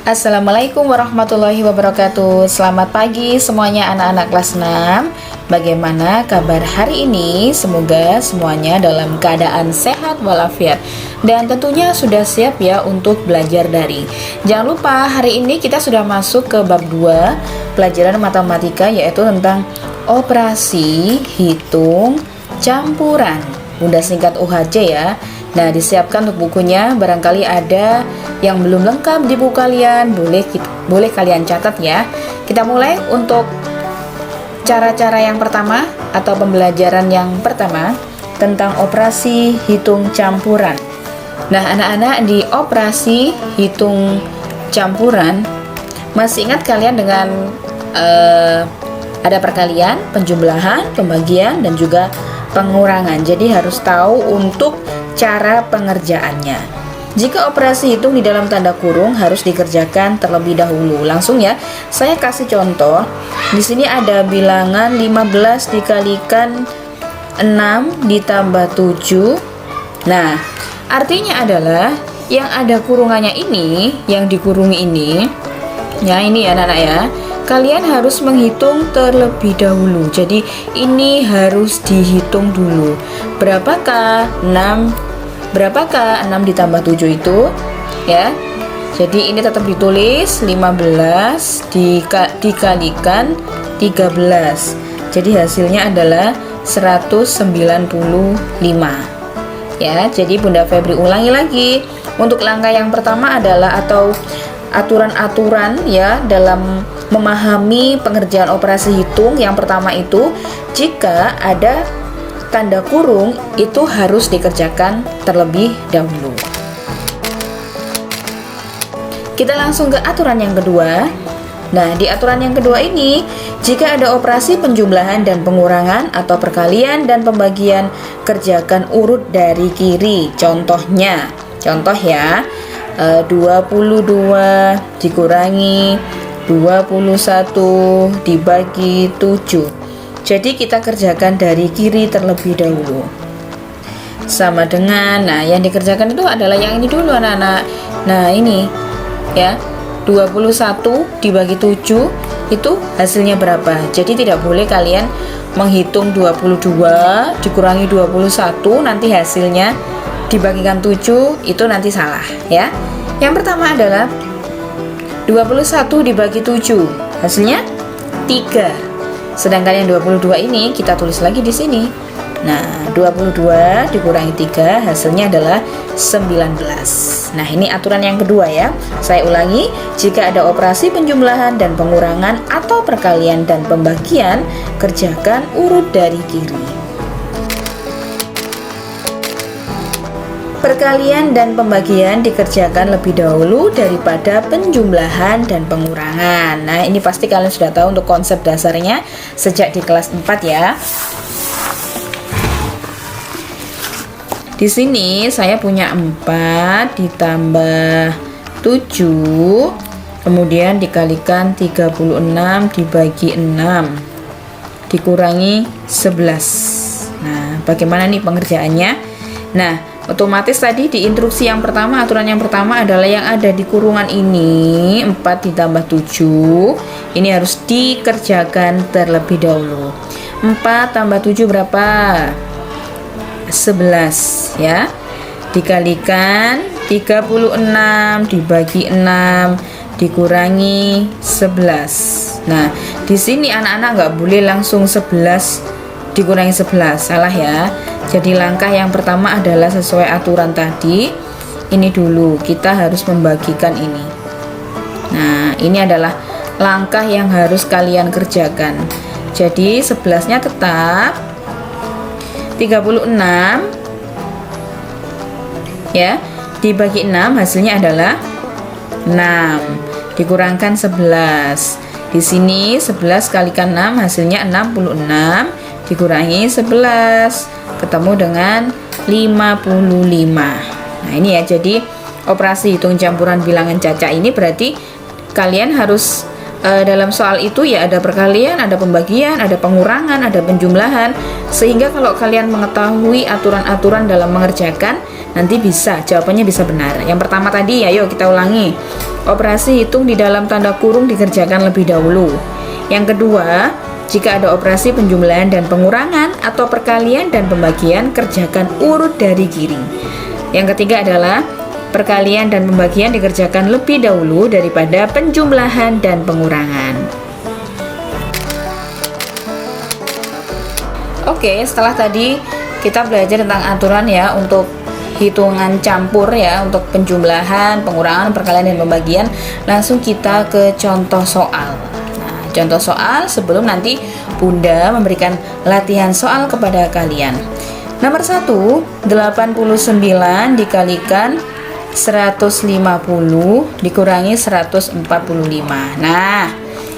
Assalamualaikum warahmatullahi wabarakatuh. Selamat pagi semuanya anak-anak kelas 6. Bagaimana kabar hari ini? Semoga semuanya dalam keadaan sehat walafiat. Dan tentunya sudah siap ya untuk belajar daring. Jangan lupa hari ini kita sudah masuk ke bab 2 pelajaran matematika, yaitu tentang operasi hitung campuran. Bunda singkat UHC ya. Nah, disiapkan untuk bukunya. Barangkali ada yang belum lengkap di buku kalian, boleh kalian catat ya. Kita mulai untuk cara-cara yang pertama atau pembelajaran yang pertama tentang operasi hitung campuran. Nah, anak-anak, di operasi hitung campuran, masih ingat kalian dengan ada perkalian, penjumlahan, pembagian, dan juga pengurangan. Jadi harus tahu untuk cara pengerjaannya. Jika operasi hitung di dalam tanda kurung harus dikerjakan terlebih dahulu. Langsung ya, saya kasih contoh. Di sini ada bilangan 15 dikalikan 6 ditambah 7. Nah, artinya adalah yang ada kurungannya ini, yang dikurungi ini, ya ini ya anak-anak ya, kalian harus menghitung terlebih dahulu. Jadi ini harus dihitung dulu. Berapakah 6 ditambah 7 itu? Ya. Jadi ini tetap ditulis 15 dikalikan 13. Jadi hasilnya adalah 195. Ya, jadi Bunda Febri ulangi lagi. Untuk langkah yang pertama adalah atau aturan-aturan ya dalam memahami pengerjaan operasi hitung. Yang pertama itu, jika ada tanda kurung itu harus dikerjakan terlebih dahulu. Kita langsung ke aturan yang kedua. Nah, di aturan yang kedua ini, jika ada operasi penjumlahan dan pengurangan atau perkalian dan pembagian, kerjakan urut dari kiri. Contoh ya, 22 dikurangi 21 dibagi 7. Jadi kita kerjakan dari kiri terlebih dahulu. Sama dengan, nah yang dikerjakan itu adalah yang ini dulu anak-anak. Nah ini ya, 21 dibagi 7 itu hasilnya berapa. Jadi tidak boleh kalian menghitung 22 dikurangi 21 nanti hasilnya dibagikan 7, itu nanti salah ya. Yang pertama adalah 21 dibagi 7, hasilnya 3. Sedangkan yang 22 ini kita tulis lagi di sini. Nah, 22 dikurangi 3 hasilnya adalah 19. Nah, ini aturan yang kedua ya. Saya ulangi, jika ada operasi penjumlahan dan pengurangan atau perkalian dan pembagian, kerjakan urut dari kiri. Perkalian dan pembagian dikerjakan lebih dahulu daripada penjumlahan dan pengurangan. Nah, ini pasti kalian sudah tahu untuk konsep dasarnya sejak di kelas 4 ya. Di sini saya punya 4 ditambah 7, kemudian dikalikan 36 dibagi 6 dikurangi 11. Nah, bagaimana nih pengerjaannya? Nah, otomatis tadi di instruksi yang pertama, aturan yang pertama adalah yang ada di kurungan ini 4 ditambah 7 ini harus dikerjakan terlebih dahulu. 4 tambah 7 berapa? 11 ya. Dikalikan 36 dibagi 6 dikurangi 11. Nah, di sini anak-anak nggak boleh langsung 11 dikurangi 11, salah ya. Jadi langkah yang pertama adalah sesuai aturan tadi. Ini dulu, kita harus membagikan ini. Nah, ini adalah langkah yang harus kalian kerjakan. Jadi 11-nya tetap 36 ya, dibagi 6 hasilnya adalah 6 dikurangkan 11. Di sini 11 kalikan 6 hasilnya 66 dikurangi 11 ketemu dengan 55. Nah, ini ya, jadi operasi hitung campuran bilangan Caca ini berarti kalian harus dalam soal itu ya ada perkalian, ada pembagian, ada pengurangan, ada penjumlahan, sehingga kalau kalian mengetahui aturan-aturan dalam mengerjakan nanti bisa jawabannya bisa benar. Yang pertama tadi ya, yuk kita ulangi. operasi hitung di dalam tanda kurung dikerjakan lebih dahulu. Yang kedua, jika ada operasi penjumlahan dan pengurangan atau perkalian dan pembagian, kerjakan urut dari kiri. Yang ketiga adalah perkalian dan pembagian dikerjakan lebih dahulu daripada penjumlahan dan pengurangan. Oke, setelah tadi kita belajar tentang aturan ya untuk hitungan campur ya, untuk penjumlahan, pengurangan, perkalian dan pembagian, langsung kita ke contoh soal. Nah, contoh soal sebelum nanti Bunda memberikan latihan soal kepada kalian. Nomor 1, 89 dikalikan 150 dikurangi 145. Nah,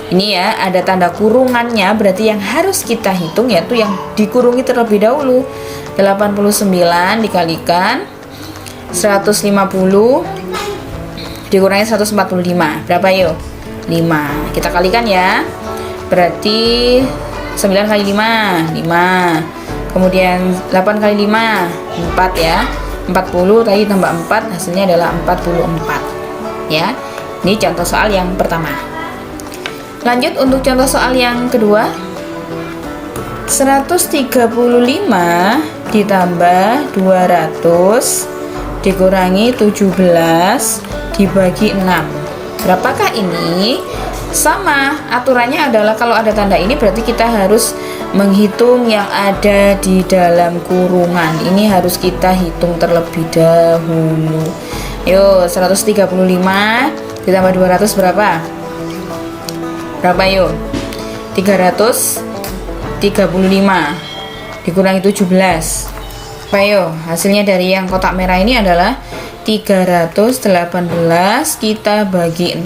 ini ya ada tanda kurungannya, berarti yang harus kita hitung yaitu yang dikurungi terlebih dahulu. 89 dikalikan 150 dikurangi 145. Berapa yuk? 5. Kita kalikan ya. Berarti 9 kali 5, 5. Kemudian 8 kali 5, 4 ya. 40 tadi tambah 4 hasilnya adalah 44 ya. Ini contoh soal yang pertama. Lanjut untuk contoh soal yang kedua. 135 ditambah 200 dikurangi 17 dibagi 6. Berapakah ini? Sama, aturannya adalah kalau ada tanda ini berarti kita harus menghitung yang ada di dalam kurungan. Ini harus kita hitung terlebih dahulu. Yuk, 135 ditambah 200 berapa? Berapa yuk? 335 dikurangi 17. Apa yuk? Hasilnya dari yang kotak merah ini adalah 318 kita bagi 6.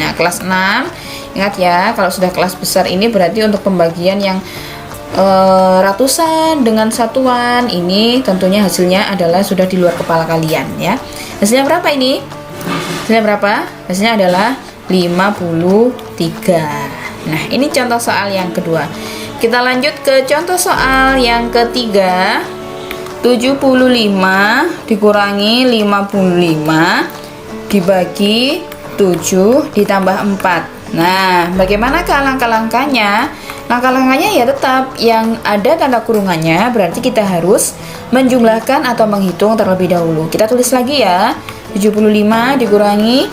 Nah, kelas 6 ingat ya, kalau sudah kelas besar ini berarti untuk pembagian yang ratusan dengan satuan ini tentunya hasilnya adalah sudah di luar kepala kalian ya. Hasilnya berapa ini? Hasilnya berapa? Hasilnya adalah 53. Nah, ini contoh soal yang kedua. Kita lanjut ke contoh soal yang ketiga. 75 dikurangi 55 dibagi 7 ditambah 4. Nah, bagaimanakah langkah-langkahnya? Langkah-langkahnya ya tetap yang ada tanda kurungannya, berarti kita harus menjumlahkan atau menghitung terlebih dahulu. Kita tulis lagi ya. 75 dikurangi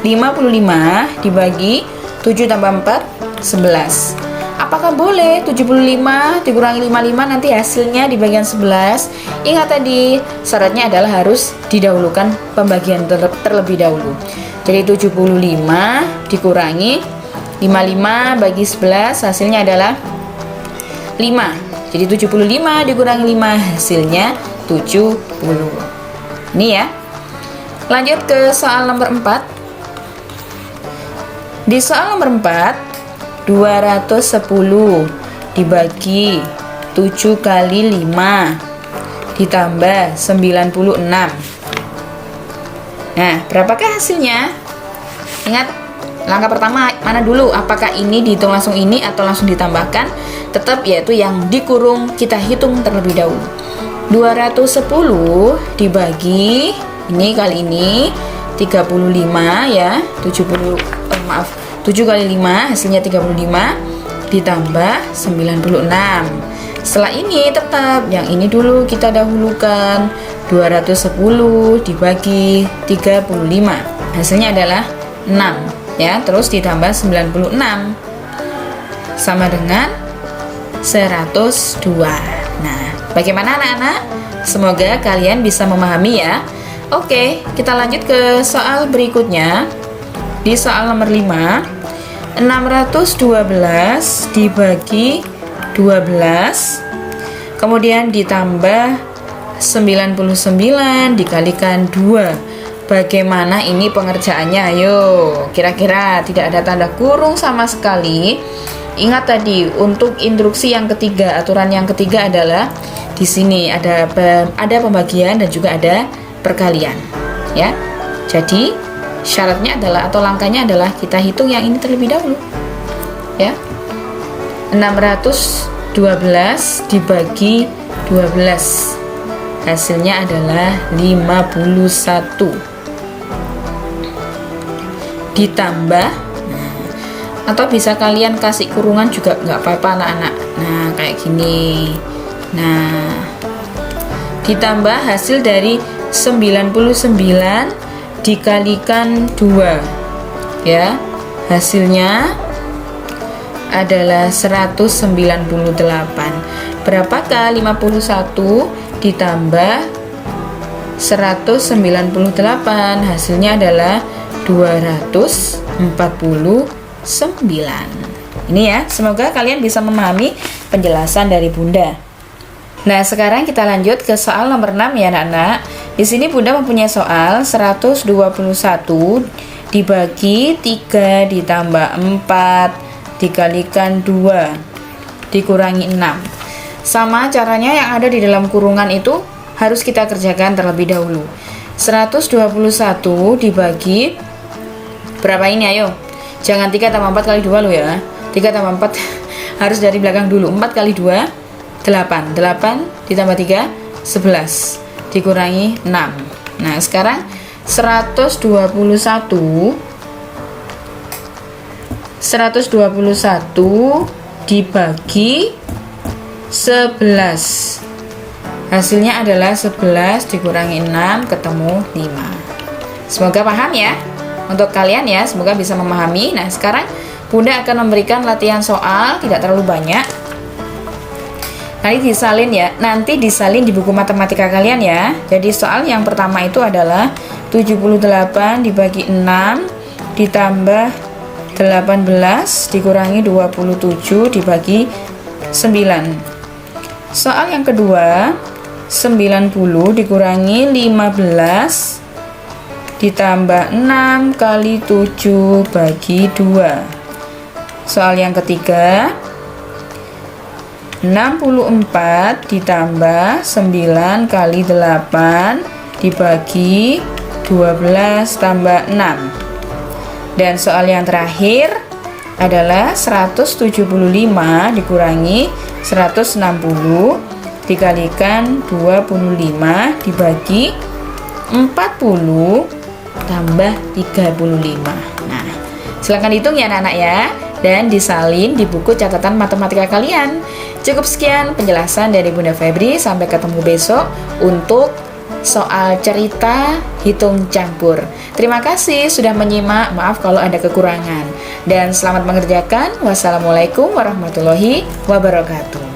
55 dibagi 7 tambah 4, 11. Apakah boleh 75 dikurangi 55 nanti hasilnya di bagian 11? Ingat tadi, syaratnya adalah harus didahulukan pembagian terlebih dahulu. Jadi 75 dikurangi 55 bagi 11 hasilnya adalah 5. Jadi 75 dikurangi 5 hasilnya 70. Ini ya. Lanjut ke soal nomor 4. Di soal nomor 4 210 dibagi 7 kali 5 ditambah 96. Nah, berapakah hasilnya? Ingat, langkah pertama mana dulu? Apakah ini dihitung langsung ini atau langsung ditambahkan? Tetap yaitu yang dikurung kita hitung terlebih dahulu. 210 dibagi ini kali ini 35 ya, 7 kali 5 hasilnya 35 ditambah 96. Setelah ini tetap yang ini dulu kita dahulukan. 210 dibagi 35 hasilnya adalah 6 ya, terus ditambah 96 sama dengan 102. Nah, bagaimana anak-anak? Semoga kalian bisa memahami ya. Oke, kita lanjut ke soal berikutnya. Di soal nomor 5, 612 dibagi 12 kemudian ditambah 99 dikalikan 2. Bagaimana ini pengerjaannya? Ayo, kira-kira tidak ada tanda kurung sama sekali. Ingat tadi untuk instruksi yang ketiga, aturan yang ketiga adalah di sini ada pembagian dan juga ada perkalian, ya. Jadi syaratnya adalah atau langkahnya adalah kita hitung yang ini terlebih dahulu, ya. 612 dibagi 12 hasilnya adalah 51. ditambah, atau bisa kalian kasih kurungan juga nggak apa-apa anak-anak. Nah kayak gini. Nah ditambah hasil dari 99 dikalikan 2 ya, hasilnya adalah 198. Berapakah 51 ditambah 198? Hasilnya adalah 249. Ini ya, semoga kalian bisa memahami penjelasan dari Bunda. Nah, sekarang kita lanjut ke soal nomor 6 ya anak-anak. Di sini Bunda mempunyai soal 121 dibagi 3 ditambah 4 dikalikan 2 dikurangi 6. Sama caranya yang ada di dalam kurungan itu harus kita kerjakan terlebih dahulu. 121 dibagi berapa ini ayo? Jangan 3 tambah 4 kali 2 lo ya. 3 tambah 4 harus dari belakang dulu. 4 kali 2 8. 8 ditambah 3 11 dikurangi 6. Nah, sekarang 121 dibagi 11. Hasilnya adalah 11 dikurangi 6 ketemu 5. Semoga paham ya. Untuk kalian ya, semoga bisa memahami. Nah, sekarang Bunda akan memberikan latihan soal, tidak terlalu banyak. Nanti disalin ya. Nanti disalin di buku matematika kalian ya. Jadi soal yang pertama itu adalah 78 dibagi 6 ditambah 18 dikurangi 27 dibagi 9. Soal yang kedua 90 dikurangi 15 ditambah 6 kali 7 bagi 2. Soal yang ketiga 64 ditambah 9 kali 8 dibagi 12 tambah 6. Dan soal yang terakhir adalah 175 dikurangi 160 dikalikan 25 dibagi 40 tambah 35. Nah, silakan hitung ya anak-anak ya, dan disalin di buku catatan matematika kalian. Cukup sekian penjelasan dari Bunda Febri, sampai ketemu besok untuk soal cerita hitung campur. Terima kasih sudah menyimak, maaf kalau ada kekurangan, dan selamat mengerjakan. Wassalamualaikum warahmatullahi wabarakatuh.